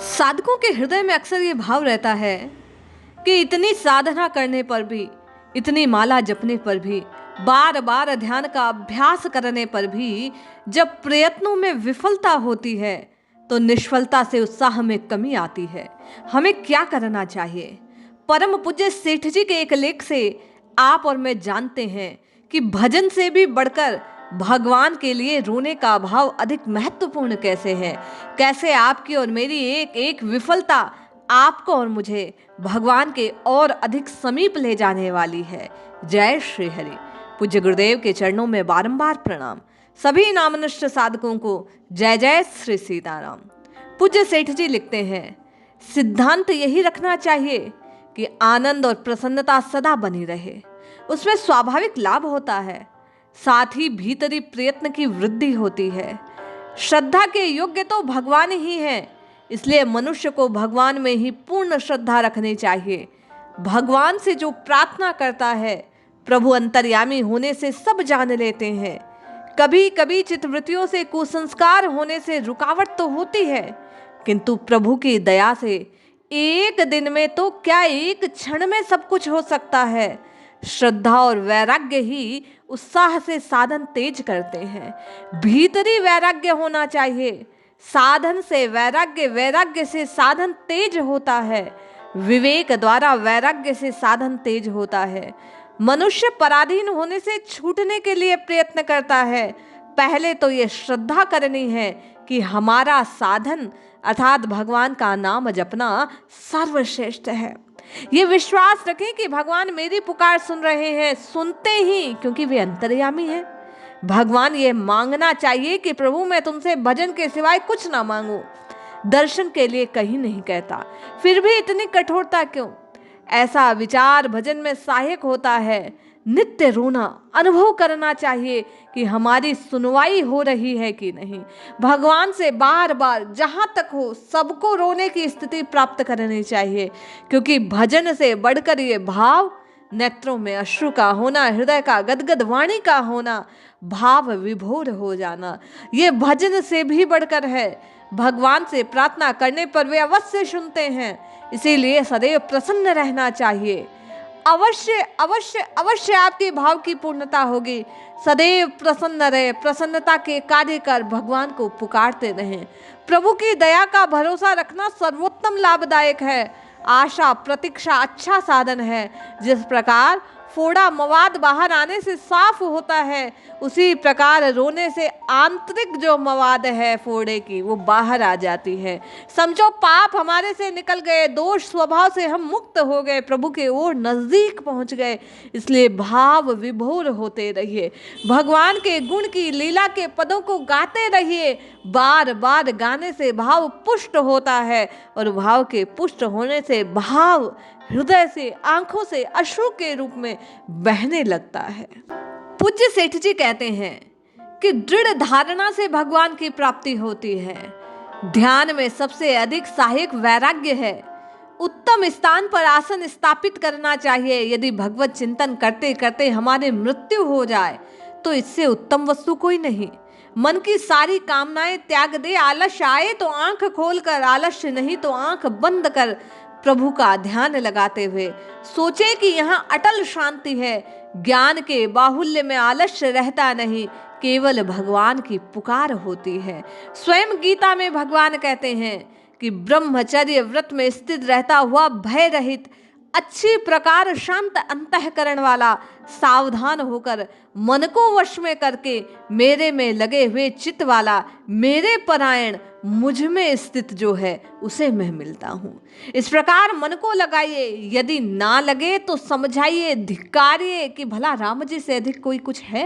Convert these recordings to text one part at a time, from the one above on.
साधकों के हृदय में अक्सर ये भाव रहता है कि इतनी साधना करने पर भी, इतनी माला जपने पर भी, बार बार ध्यान का अभ्यास करने पर भी जब प्रयत्नों में विफलता होती है तो निष्फलता से उत्साह में कमी आती है। हमें क्या करना चाहिए? परम पूज्य सेठ जी के एक लेख से आप और मैं जानते हैं कि भजन से भी बढ़कर भगवान के लिए रोने का भाव अधिक महत्वपूर्ण कैसे है। कैसे आपकी और मेरी एक एक विफलता आपको और मुझे भगवान के और अधिक समीप ले जाने वाली है। जय श्री हरि। पूज्य गुरुदेव के चरणों में बारंबार प्रणाम। सभी नामनिष्ठ साधकों को जय जय श्री सीताराम। पूज्य सेठ जी लिखते हैं, सिद्धांत यही रखना चाहिए कि आनंद और प्रसन्नता सदा बनी रहे। उसमें स्वाभाविक लाभ होता है, साथ ही भीतरी प्रयत्न की वृद्धि होती है। श्रद्धा के योग्य तो भगवान ही हैं, इसलिए मनुष्य को भगवान में ही पूर्ण श्रद्धा रखनी चाहिए। भगवान से जो प्रार्थना करता है, प्रभु अंतर्यामी होने से सब जान लेते हैं। कभी कभी चित्तवृत्तियों से कुसंस्कार होने से रुकावट तो होती है, किंतु प्रभु की दया से एक दिन में तो क्या एक क्षण में सब कुछ हो सकता है। श्रद्धा और वैराग्य ही उत्साह से साधन तेज करते हैं। भीतरी वैराग्य होना चाहिए। साधन से वैराग्य, वैराग्य से साधन तेज होता है। विवेक द्वारा वैराग्य से साधन तेज होता है। मनुष्य पराधीन होने से छूटने के लिए प्रयत्न करता है। पहले तो ये श्रद्धा करनी है कि हमारा साधन अर्थात भगवान का नाम जपना सर्वश्रेष्ठ है। ये विश्वास रखें कि भगवान मेरी पुकार सुन रहे हैं, सुनते ही, क्योंकि वे अंतर्यामी हैं। भगवान ये मांगना चाहिए कि प्रभु मैं तुमसे भजन के सिवाय कुछ ना मांगू, दर्शन के लिए कहीं नहीं कहता, फिर भी इतनी कठोरता क्यों? ऐसा विचार भजन में सहायक होता है। नित्य रोना, अनुभव करना चाहिए कि हमारी सुनवाई हो रही है कि नहीं। भगवान से बार बार जहां तक हो सबको रोने की स्थिति प्राप्त करनी चाहिए, क्योंकि भजन से बढ़कर ये भाव, नेत्रों में अश्रु का होना, हृदय का गदगद वाणी का होना, भाव विभोर हो जाना, ये भजन से भी बढ़कर है। भगवान से प्रार्थना करने पर वे अवश्य सुनते हैं, इसीलिए सदैव प्रसन्न रहना चाहिए। अवश्य अवश्य अवश्य आपके भाव की पूर्णता होगी। सदैव प्रसन्न रहे, प्रसन्नता के कार्य कर भगवान को पुकारते रहें। प्रभु की दया का भरोसा रखना सर्वोत्तम लाभदायक है। आशा प्रतीक्षा अच्छा साधन है। जिस प्रकार फोड़ा मवाद बाहर आने से साफ होता है, उसी प्रकार रोने से आंतरिक जो मवाद है फोड़े की, वो बाहर आ जाती है। समझो पाप हमारे से निकल गए, दोष स्वभाव से हम मुक्त हो गए, प्रभु के ओर नजदीक पहुंच गए। इसलिए भाव विभोर होते रहिए, भगवान के गुण की लीला के पदों को गाते रहिए। बार बार गाने से भाव पुष्ट होता है, और भाव के पुष्ट होने से भाव हृदय से, आंखों से अश्रु के रूप में बहने लगता है। पूज्य सेठ जी कहते हैं कि दृढ़ धारणा से भगवान की प्राप्ति होती है। ध्यान में सबसे अधिक सहायक वैराग्य है। उत्तम स्थान पर आसन स्थापित करना चाहिए। यदि भगवत चिंतन करते करते हमारी मृत्यु हो जाए तो इससे उत्तम वस्तु कोई नहीं। मन की सारी कामनाएं त्याग दे, आलस्य आए तो आंख खोलकर, आलस्य नहीं तो आंख बंद कर प्रभु का ध्यान लगाते हुए सोचे कि यहाँ अटल शांति है। ज्ञान के बाहुल्य में आलस्य रहता नहीं, केवल भगवान की पुकार होती है। स्वयं गीता में भगवान कहते हैं कि ब्रह्मचर्य व्रत में स्थित रहता हुआ भय रहित, अच्छी प्रकार शांत अंतःकरण वाला, सावधान होकर मन को वश में करके मेरे में लगे हुए चित्त वाला, मेरे परायण, मुझ में स्थित जो है उसे मैं मिलता हूँ। इस प्रकार मन को लगाइए। यदि ना लगे तो समझाइए, धिक्कारिए कि भला राम जी से अधिक कोई कुछ है।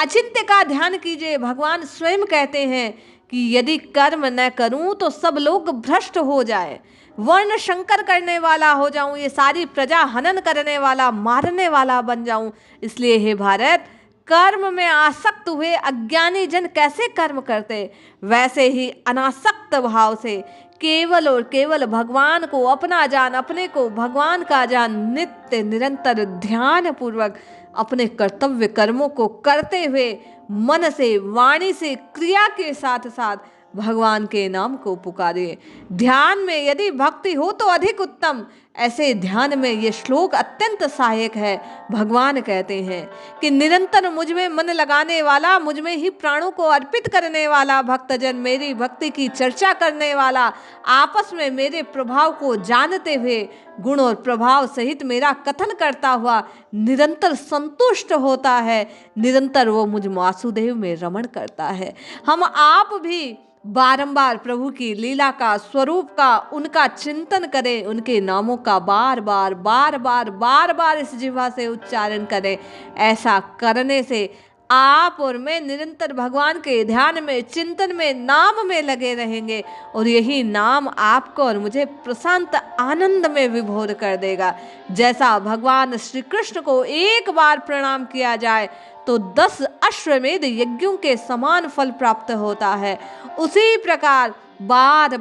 अचिंत्य का ध्यान कीजिए। भगवान स्वयं कहते हैं कि यदि कर्म न करूं तो सब लोग भ्रष्ट हो जाए, वर्ण शंकर करने वाला हो जाऊं, ये सारी प्रजा हनन करने वाला, मारने वाला बन जाऊं। इसलिए हे भारत, कर्म में आसक्त हुए अज्ञानी जन कैसे कर्म करते, वैसे ही अनासक्त भाव से केवल और केवल भगवान को अपना जान, अपने को भगवान का जान, नित्य निरंतर ध्यान पूर्वक अपने कर्तव्य कर्मों को करते हुए मन से, वाणी से, क्रिया के साथ साथ भगवान के नाम को पुकारिए। ध्यान में यदि भक्ति हो तो अधिक उत्तम। ऐसे ध्यान में ये श्लोक अत्यंत सहायक है। भगवान कहते हैं कि निरंतर मुझ में मन लगाने वाला, मुझ में ही प्राणों को अर्पित करने वाला भक्तजन, मेरी भक्ति की चर्चा करने वाला, आपस में मेरे प्रभाव को जानते हुए गुण और प्रभाव सहित मेरा कथन करता हुआ निरंतर संतुष्ट होता है, निरंतर वो मुझ वासुदेव में रमण करता है। हम आप भी बारंबार प्रभु की लीला का, स्वरूप का, उनका चिंतन करें, उनके नामों का बार बार इस जिह्वा से उच्चारण करें। ऐसा करने से आप और मैं निरंतर भगवान के ध्यान में, चिंतन में, नाम में लगे रहेंगे और यही नाम आपको और मुझे प्रशांत आनंद में विभोर कर देगा। जैसा भगवान श्री कृष्ण को एक बार प्रणाम किया जाए तो 10 अश्वमेध यज्ञों के समान फल प्राप्त होता है, उसी प्रकार बार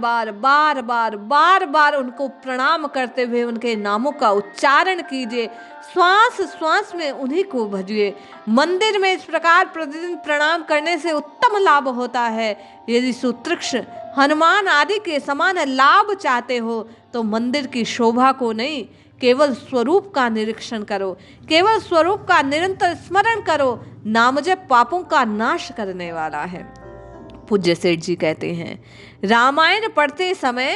बार उनको प्रणाम करते हुए उनके नामों का उच्चारण कीजिए। श्वास श्वास में उन्हीं को भजिए। मंदिर में इस प्रकार प्रतिदिन प्रणाम करने से उत्तम लाभ होता है। यदि सुतृक्ष, हनुमान आदि के समान लाभ चाहते हो तो मंदिर की शोभा को नहीं, केवल स्वरूप का निरीक्षण करो, केवल स्वरूप का निरंतर स्मरण करो। नाम जप पापों का नाश करने वाला है। पूज्य सेठ जी कहते हैं, रामायण पढ़ते समय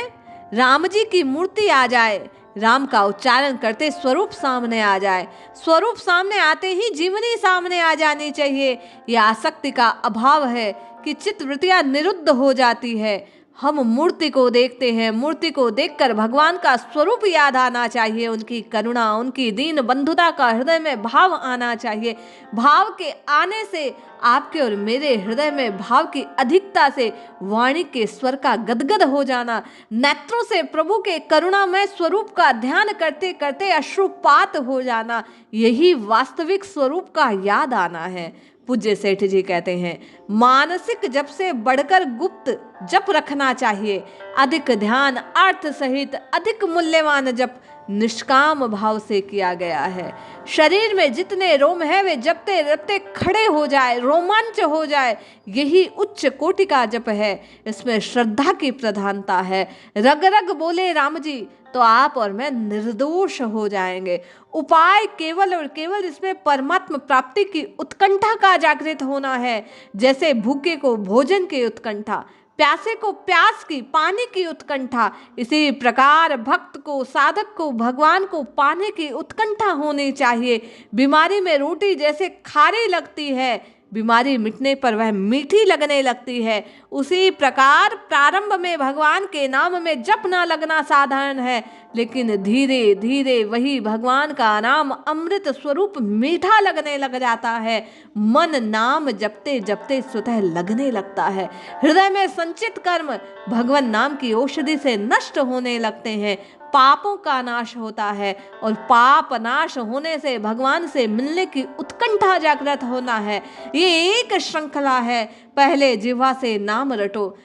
राम जी की मूर्ति आ जाए, राम का उच्चारण करते स्वरूप सामने आ जाए, स्वरूप सामने आते ही जीवनी सामने आ जानी चाहिए। यह आसक्ति का अभाव है कि चित्तवृत्तियां निरुद्ध हो जाती है। हम मूर्ति को देखते हैं, मूर्ति को देखकर भगवान का स्वरूप याद आना चाहिए, उनकी करुणा, उनकी दीन बंधुता का हृदय में भाव आना चाहिए। भाव के आने से आपके और मेरे हृदय में भाव की अधिकता से वाणी के स्वर का गदगद हो जाना, नेत्रों से प्रभु के करुणामय स्वरूप का ध्यान करते करते अश्रुपात हो जाना, यही वास्तविक स्वरूप का याद आना है। पूज्य सेठ जी कहते हैं, मानसिक जप से बढ़कर गुप्त जप रखना चाहिए। अधिक ध्यान अर्थ सहित अधिक मूल्यवान जप निष्काम भाव से किया गया है। शरीर में जितने रोम है वे जपते जपते खड़े हो जाए, रोमांच हो जाए, यही उच्च कोटि का जप है। इसमें श्रद्धा की प्रधानता है। रग रग बोले राम जी तो आप और मैं निर्दोष हो जाएंगे। उपाय केवल और केवल इसमें परमात्मा प्राप्ति की उत्कंठा का जागृत होना है। जैसे भूखे को भोजन की उत्कंठा, प्यासे को प्यास की, पानी की उत्कंठा, इसी प्रकार भक्त को, साधक को भगवान को पाने की उत्कंठा होनी चाहिए। बीमारी में रोटी जैसे खारी लगती है, बीमारी मिटने पर वह मीठी लगने लगती है, उसी प्रकार प्रारंभ में भगवान के नाम में जप ना लगना साधारण है, लेकिन धीरे धीरे वही भगवान का नाम अमृत स्वरूप मीठा लगने लग जाता है। मन नाम जपते जपते स्वतः लगने लगता है। हृदय में संचित कर्म भगवान नाम की औषधि से नष्ट होने लगते हैं। पापों का नाश होता है और पाप नाश होने से भगवान से मिलने की उत्कंठा जागृत होना है। ये एक श्रृंखला है। पहले जिह्वा से नाम रटो,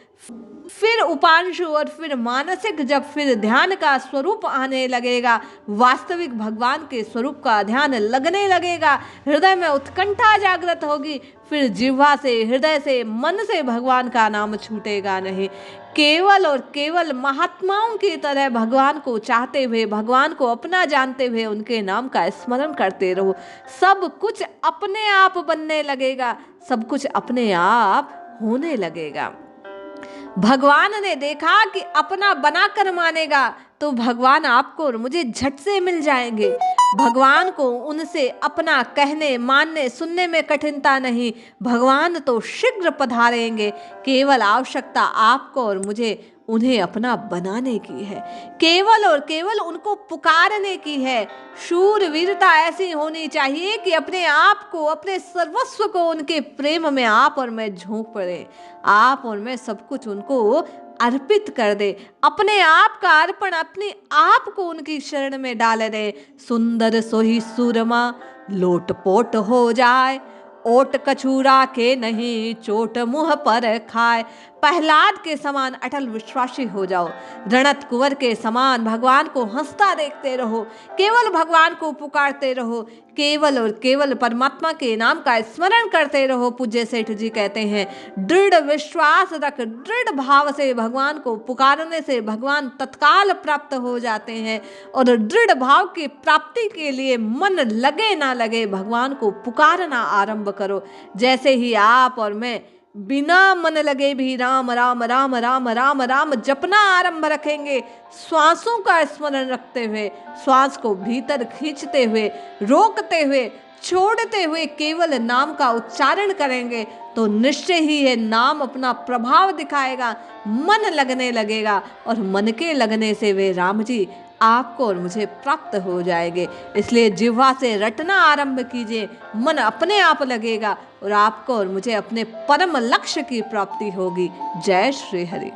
फिर उपांशु और फिर मानसिक जप, फिर ध्यान का स्वरूप आने लगेगा। वास्तविक भगवान के स्वरूप का ध्यान लगने लगेगा, हृदय में उत्कंठा जागृत होगी, फिर जिह्वा से, हृदय से, मन से भगवान का नाम छूटेगा नहीं। केवल और केवल महात्माओं की तरह भगवान को चाहते हुए, भगवान को अपना जानते हुए उनके नाम का स्मरण करते रहो। सब कुछ अपने आप बनने लगेगा, सब कुछ अपने आप होने लगेगा। भगवान ने देखा कि अपना बनाकर मानेगा तो भगवान आपको और मुझे झट से मिल जाएंगे। भगवान को उनसे अपना कहने, मानने, सुनने में कठिनता नहीं। भगवान तो शीघ्र पधारेंगे। केवल आवश्यकता आपको और मुझे उन्हें अपना बनाने की है, केवल और केवल उनको पुकारने की है। शूरवीरता ऐसी होनी चाहिए कि अपने आप को, अपने सर्वस्व को उनके प्रेम में आप और मैं झोंक पड़े, आप और मैं सब कुछ उनको अर्पित कर दे। अपने आप का अर्पण अपने आप को उनकी शरण में डाल दे। सुंदर सोही सूरमा लोटपोट हो जाए, ओट कछूरा के नहीं चोट मुंह पर खाए। प्रहलाद के समान अटल विश्वासी हो जाओ। रणत कुंवर के समान भगवान को हंसता देखते रहो, केवल भगवान को पुकारते रहो, केवल और केवल परमात्मा के नाम का स्मरण करते रहो। पूज्य सेठ जी कहते हैं, दृढ़ विश्वास रख, दृढ़ भाव से भगवान को पुकारने से भगवान तत्काल प्राप्त हो जाते हैं। और दृढ़ भाव की प्राप्ति के लिए मन लगे ना लगे भगवान को पुकारना आरंभ करो। जैसे ही आप और मैं बिना मन लगे भी राम राम राम राम राम राम जपना आरंभ रखेंगे, श्वासों का स्मरण रखते हुए, श्वास को भीतर खींचते हुए, रोकते हुए, छोड़ते हुए केवल नाम का उच्चारण करेंगे, तो निश्चय ही ये नाम अपना प्रभाव दिखाएगा, मन लगने लगेगा और मन के लगने से वे राम जी आपको और मुझे प्राप्त हो जाएंगे। इसलिए जिह्वा से रटना आरंभ कीजिए, मन अपने आप लगेगा और आपको और मुझे अपने परम लक्ष्य की प्राप्ति होगी। जय श्री हरि।